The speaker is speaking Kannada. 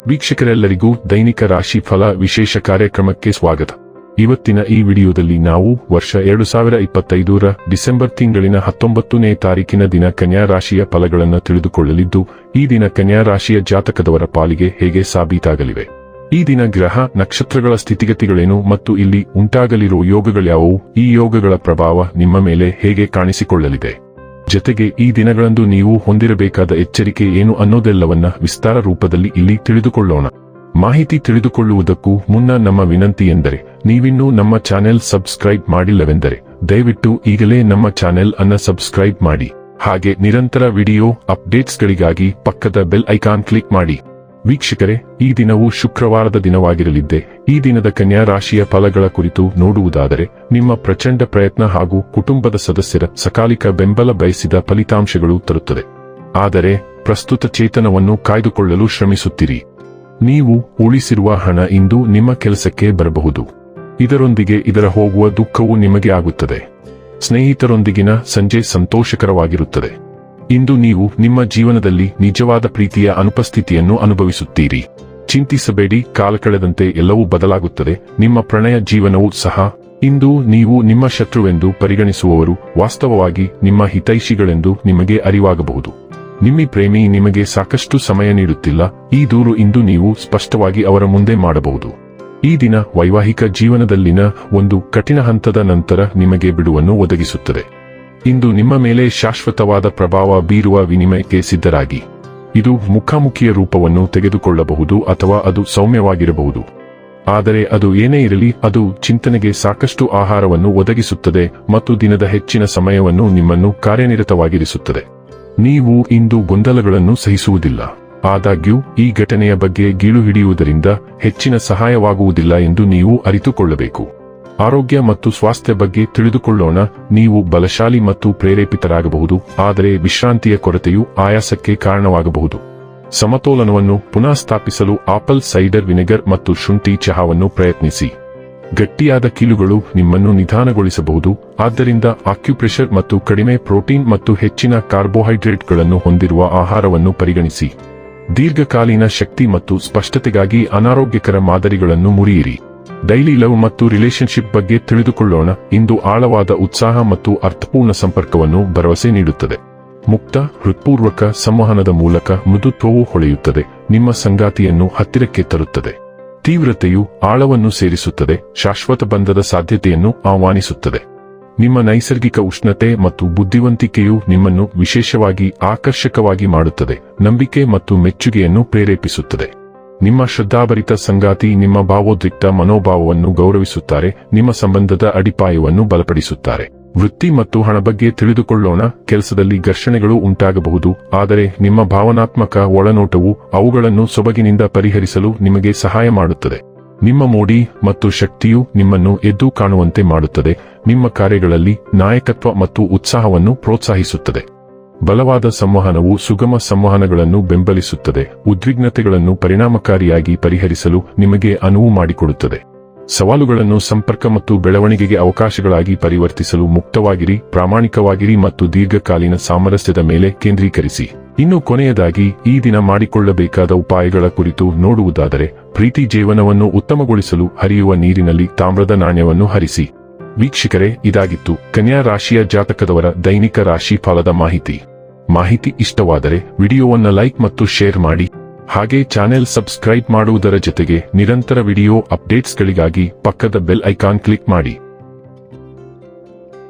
ವೀಕ್ಷಕರೆಲ್ಲರಿಗೂ ದೈನಿಕ ರಾಶಿ ಫಲ ವಿಶೇಷ ಕಾರ್ಯಕ್ರಮಕ್ಕೆ ಸ್ವಾಗತ. ಇವತ್ತಿನ ಈ ವಿಡಿಯೋದಲ್ಲಿ ನಾವು ವರ್ಷ 2025ರ ಡಿಸೆಂಬರ್ ತಿಂಗಳಿನ 19ನೇ ತಾರೀಕಿನ ದಿನ ಕನ್ಯಾ ರಾಶಿಯ ಫಲಗಳನ್ನು ತಿಳಿದುಕೊಳ್ಳಲಿದ್ದು, ಈ ದಿನ ಕನ್ಯಾ ರಾಶಿಯ ಜಾತಕದವರ ಪಾಲಿಗೆ ಹೇಗೆ ಸಾಬೀತಾಗಲಿವೆ, ಈ ದಿನ ಗ್ರಹ ನಕ್ಷತ್ರಗಳ ಸ್ಥಿತಿಗತಿಗಳೇನು ಮತ್ತು ಇಲ್ಲಿ ಉಂಟಾಗಲಿರುವ ಯೋಗಗಳ್ಯಾವುವು, ಈ ಯೋಗಗಳ ಪ್ರಭಾವ ನಿಮ್ಮ ಮೇಲೆ ಹೇಗೆ ಕಾಣಿಸಿಕೊಳ್ಳಲಿದೆ, ಜತೆಗೆ ಈ ದಿನಗಳಂದು ನೀವು ಹೊಂದಿರಬೇಕಾದ ಎಚ್ಚರಿಕೆ ಏನು ಅನ್ನೋದೆಲ್ಲವನ್ನ ವಿಸ್ತಾರ ರೂಪದಲ್ಲಿ ಇಲ್ಲಿ ತಿಳಿದುಕೊಳ್ಳೋಣ. ಮಾಹಿತಿ ತಿಳಿದುಕೊಳ್ಳುವುದಕ್ಕೂ ಮುನ್ನ ನಮ್ಮ ವಿನಂತಿ ಎಂದರೆ, ನೀವಿನ್ನೂ ನಮ್ಮ ಚಾನೆಲ್ ಸಬ್ಸ್ಕ್ರೈಬ್ ಮಾಡಿಲ್ಲವೆಂದರೆ ದಯವಿಟ್ಟು ಈಗಲೇ ನಮ್ಮ ಚಾನೆಲ್ ಅನ್ನು ಸಬ್ಸ್ಕ್ರೈಬ್ ಮಾಡಿ. ಹಾಗೆ ನಿರಂತರ ವಿಡಿಯೋ ಅಪ್ಡೇಟ್ಸ್ಗಳಿಗಾಗಿ ಪಕ್ಕದ ಬೆಲ್ ಐಕಾನ್ ಕ್ಲಿಕ್ ಮಾಡಿ. ವೀಕ್ಷಕರೇ, ಈ ದಿನವು ಶುಕ್ರವಾರದ ದಿನವಾಗಿರಲಿದ್ದೆ. ಈ ದಿನದ ಕನ್ಯಾ ರಾಶಿಯ ಫಲಗಳ ಕುರಿತು ನೋಡುವುದಾದರೆ, ನಿಮ್ಮ ಪ್ರಚಂಡ ಪ್ರಯತ್ನ ಹಾಗೂ ಕುಟುಂಬದ ಸದಸ್ಯರ ಸಕಾಲಿಕ ಬೆಂಬಲ ಬಯಸಿದ ಫಲಿತಾಂಶಗಳು ತರುತ್ತದೆ. ಆದರೆ ಪ್ರಸ್ತುತ ಚೇತನವನ್ನು ಕಾಯ್ದುಕೊಳ್ಳಲು ಶ್ರಮಿಸುತ್ತೀರಿ. ನೀವು ಉಳಿಸಿರುವ ಹಣ ಇಂದು ನಿಮ್ಮ ಕೆಲಸಕ್ಕೆ ಬರಬಹುದು. ಇದರೊಂದಿಗೆ ಇದರ ಹೋಗುವ ದುಃಖವು ನಿಮಗೆ ಆಗುತ್ತದೆ. ಸ್ನೇಹಿತರೊಂದಿಗಿನ ಸಂಜೆ ಸಂತೋಷಕರವಾಗಿರುತ್ತದೆ. ಇಂದು ನೀವು ನಿಮ್ಮ ಜೀವನದಲ್ಲಿ ನಿಜವಾದ ಪ್ರೀತಿಯ ಅನುಪಸ್ಥಿತಿಯನ್ನು ಅನುಭವಿಸುತ್ತೀರಿ. ಚಿಂತಿಸಬೇಡಿ, ಕಾಲ ಕಳೆದಂತೆ ಎಲ್ಲವೂ ಬದಲಾಗುತ್ತದೆ. ನಿಮ್ಮ ಪ್ರಣಯ ಜೀವನವೂ ಸಹ. ಇಂದು ನೀವು ನಿಮ್ಮ ಶತ್ರುವೆಂದು ಪರಿಗಣಿಸುವವರು ವಾಸ್ತವವಾಗಿ ನಿಮ್ಮ ಹಿತೈಷಿಗಳೆಂದು ನಿಮಗೆ ಅರಿವಾಗಬಹುದು. ನಿಮ್ಮ ಪ್ರೇಮಿ ನಿಮಗೆ ಸಾಕಷ್ಟು ಸಮಯ ನೀಡುತ್ತಿಲ್ಲ. ಈ ದೂರು ಇಂದು ನೀವು ಸ್ಪಷ್ಟವಾಗಿ ಅವರ ಮುಂದೆ ಮಾಡಬಹುದು. ಈ ದಿನ ವೈವಾಹಿಕ ಜೀವನದಲ್ಲಿನ ಒಂದು ಕಠಿಣ ಹಂತದ ನಂತರ ನಿಮಗೆ ಬಿಡುವನ್ನು ಒದಗಿಸುತ್ತದೆ. ಇಂದು ನಿಮ್ಮ ಮೇಲೆ ಶಾಶ್ವತವಾದ ಪ್ರಭಾವ ಬೀರುವ ವಿನಿಮಯಕ್ಕೆ ಸಿದ್ಧರಾಗಿ. ಇದು ಮುಖಾಮುಖಿಯ ರೂಪವನ್ನು ತೆಗೆದುಕೊಳ್ಳಬಹುದು ಅಥವಾ ಅದು ಸೌಮ್ಯವಾಗಿರಬಹುದು. ಆದರೆ ಅದು ಏನೇ ಇರಲಿ, ಅದು ಚಿಂತನೆಗೆ ಸಾಕಷ್ಟು ಆಹಾರವನ್ನು ಒದಗಿಸುತ್ತದೆ ಮತ್ತು ದಿನದ ಹೆಚ್ಚಿನ ಸಮಯವನ್ನು ನಿಮ್ಮನ್ನು ಕಾರ್ಯನಿರತವಾಗಿರಿಸುತ್ತದೆ. ನೀವು ಇಂದು ಗೊಂದಲಗಳನ್ನು ಸಹಿಸುವುದಿಲ್ಲ. ಆದಾಗ್ಯೂ ಈ ಘಟನೆಯ ಬಗ್ಗೆ ಗೀಳು ಹಿಡಿಯುವುದರಿಂದ ಹೆಚ್ಚಿನ ಸಹಾಯವಾಗುವುದಿಲ್ಲ ಎಂದು ನೀವು ಅರಿತುಕೊಳ್ಳಬೇಕು. ಆರೋಗ್ಯ ಮತ್ತು ಸ್ವಾಸ್ಥ್ಯ ಬಗ್ಗೆ ತಿಳಿದುಕೊಳ್ಳೋಣ. ನೀವು ಬಲಶಾಲಿ ಮತ್ತು ಪ್ರೇರೇಪಿತರಾಗಬಹುದು, ಆದರೆ ವಿಶ್ರಾಂತಿಯ ಕೊರತೆಯು ಆಯಾಸಕ್ಕೆ ಕಾರಣವಾಗಬಹುದು. ಸಮತೋಲನವನ್ನು ಪುನಃ ಸ್ಥಾಪಿಸಲು ಆಪಲ್ ಸೈಡರ್ ವಿನೆಗರ್ ಮತ್ತು ಶುಂಠಿ ಚಹಾವನ್ನು ಪ್ರಯತ್ನಿಸಿ. ಗಟ್ಟಿಯಾದ ಕೀಲುಗಳು ನಿಮ್ಮನ್ನು ನಿಧಾನಗೊಳಿಸಬಹುದು, ಆದ್ದರಿಂದ ಆಕ್ಯುಪ್ರೆಷರ್ ಮತ್ತು ಕಡಿಮೆ ಪ್ರೋಟೀನ್ ಮತ್ತು ಹೆಚ್ಚಿನ ಕಾರ್ಬೋಹೈಡ್ರೇಟ್ಗಳನ್ನು ಹೊಂದಿರುವ ಆಹಾರವನ್ನು ಪರಿಗಣಿಸಿ. ದೀರ್ಘಕಾಲೀನ ಶಕ್ತಿ ಮತ್ತು ಸ್ಪಷ್ಟತೆಗಾಗಿ ಅನಾರೋಗ್ಯಕರ ಮಾದರಿಗಳನ್ನು ಮುರಿಯಿರಿ. ಡೈಲಿ ಲವ್ ಮತ್ತು ರಿಲೇಶನ್ಶಿಪ್ ಬಗ್ಗೆ ತಿಳಿದುಕೊಳ್ಳೋಣ. ಇಂದು ಆಳವಾದ ಉತ್ಸಾಹ ಮತ್ತು ಅರ್ಥಪೂರ್ಣ ಸಂಪರ್ಕವನ್ನು ಭರವಸೆ ನೀಡುತ್ತದೆ. ಮುಕ್ತ ಹೃತ್ಪೂರ್ವಕ ಸಂವಹನದ ಮೂಲಕ ಮೃದುತ್ವವು ಹೊಳೆಯುತ್ತದೆ, ನಿಮ್ಮ ಸಂಗಾತಿಯನ್ನು ಹತ್ತಿರಕ್ಕೆ ತರುತ್ತದೆ. ತೀವ್ರತೆಯು ಆಳವನ್ನು ಸೇರಿಸುತ್ತದೆ, ಶಾಶ್ವತ ಬಂಧದ ಸಾಧ್ಯತೆಯನ್ನು ಆಹ್ವಾನಿಸುತ್ತದೆ. ನಿಮ್ಮ ನೈಸರ್ಗಿಕ ಉಷ್ಣತೆ ಮತ್ತು ಬುದ್ಧಿವಂತಿಕೆಯು ನಿಮ್ಮನ್ನು ವಿಶೇಷವಾಗಿ ಆಕರ್ಷಕವಾಗಿ ಮಾಡುತ್ತದೆ, ನಂಬಿಕೆ ಮತ್ತು ಮೆಚ್ಚುಗೆಯನ್ನು ಪ್ರೇರೇಪಿಸುತ್ತದೆ. ನಿಮ್ಮ ಶ್ರದ್ಧಾಭರಿತ ಸಂಗಾತಿ ನಿಮ್ಮ ಭಾವೋದ್ರಿಕ್ತ ಮನೋಭಾವವನ್ನು ಗೌರವಿಸುತ್ತಾರೆ, ನಿಮ್ಮ ಸಂಬಂಧದ ಅಡಿಪಾಯವನ್ನು ಬಲಪಡಿಸುತ್ತಾರೆ. ವೃತ್ತಿ ಮತ್ತು ಹಣ ಬಗ್ಗೆ ತಿಳಿದುಕೊಳ್ಳೋಣ. ಕೆಲಸದಲ್ಲಿ ಘರ್ಷಣೆಗಳು ಉಂಟಾಗಬಹುದು, ಆದರೆ ನಿಮ್ಮ ಭಾವನಾತ್ಮಕ ಒಳನೋಟವು ಅವುಗಳನ್ನು ಸೊಬಗಿನಿಂದ ಪರಿಹರಿಸಲು ನಿಮಗೆ ಸಹಾಯ ಮಾಡುತ್ತದೆ. ನಿಮ್ಮ ಮೋಡಿ ಮತ್ತು ಶಕ್ತಿಯು ನಿಮ್ಮನ್ನು ಎದ್ದು ಕಾಣುವಂತೆ ಮಾಡುತ್ತದೆ, ನಿಮ್ಮ ಕಾರ್ಯಗಳಲ್ಲಿ ನಾಯಕತ್ವ ಮತ್ತು ಉತ್ಸಾಹವನ್ನು ಪ್ರೋತ್ಸಾಹಿಸುತ್ತದೆ. ಬಲವಾದ ಸಂವಹನವು ಸುಗಮ ಸಂವಹನಗಳನ್ನು ಬೆಂಬಲಿಸುತ್ತದೆ, ಉದ್ವಿಗ್ನತೆಗಳನ್ನು ಪರಿಣಾಮಕಾರಿಯಾಗಿ ಪರಿಹರಿಸಲು ನಿಮಗೆ ಅನುವು ಮಾಡಿಕೊಡುತ್ತದೆ. ಸವಾಲುಗಳನ್ನು ಸಂಪರ್ಕ ಮತ್ತು ಬೆಳವಣಿಗೆಗೆ ಅವಕಾಶಗಳಾಗಿ ಪರಿವರ್ತಿಸಲು ಮುಕ್ತವಾಗಿರಿ, ಪ್ರಾಮಾಣಿಕವಾಗಿರಿ ಮತ್ತು ದೀರ್ಘಕಾಲೀನ ಸಾಮರಸ್ಯದ ಮೇಲೆ ಕೇಂದ್ರೀಕರಿಸಿ. ಇನ್ನು ಕೊನೆಯದಾಗಿ ಈ ದಿನ ಮಾಡಿಕೊಳ್ಳಬೇಕಾದ ಉಪಾಯಗಳ ಕುರಿತು ನೋಡುವುದಾದರೆ, ಪ್ರೀತಿ ಜೀವನವನ್ನು ಉತ್ತಮಗೊಳಿಸಲು ಹರಿಯುವ ನೀರಿನಲ್ಲಿ ತಾಮ್ರದ ನಾಣ್ಯವನ್ನು ಹರಿಸಿ. ವೀಕ್ಷಕರೇ, ಇದಾಗಿತ್ತು ಕನ್ಯಾ ರಾಶಿಯ ಜಾತಕದವರ ದೈನಿಕ ರಾಶಿ ಫಲದ ಮಾಹಿತಿ. ಇಷ್ಟವಾದರೆ ವಿಡಿಯೋವನ್ನು ಲೈಕ್ ಮತ್ತು ಶೇರ್ ಮಾಡಿ. ಹಾಗೆ ಚಾನೆಲ್ ಸಬ್ಸ್ಕ್ರೈಬ್ ಮಾಡುವುದರ ಜೊತೆಗೆ ನಿರಂತರ ವಿಡಿಯೋ ಅಪ್ಡೇಟ್ಸ್ಗಳಿಗಾಗಿ ಪಕ್ಕದ ಬೆಲ್ ಐಕಾನ್ ಕ್ಲಿಕ್ ಮಾಡಿ.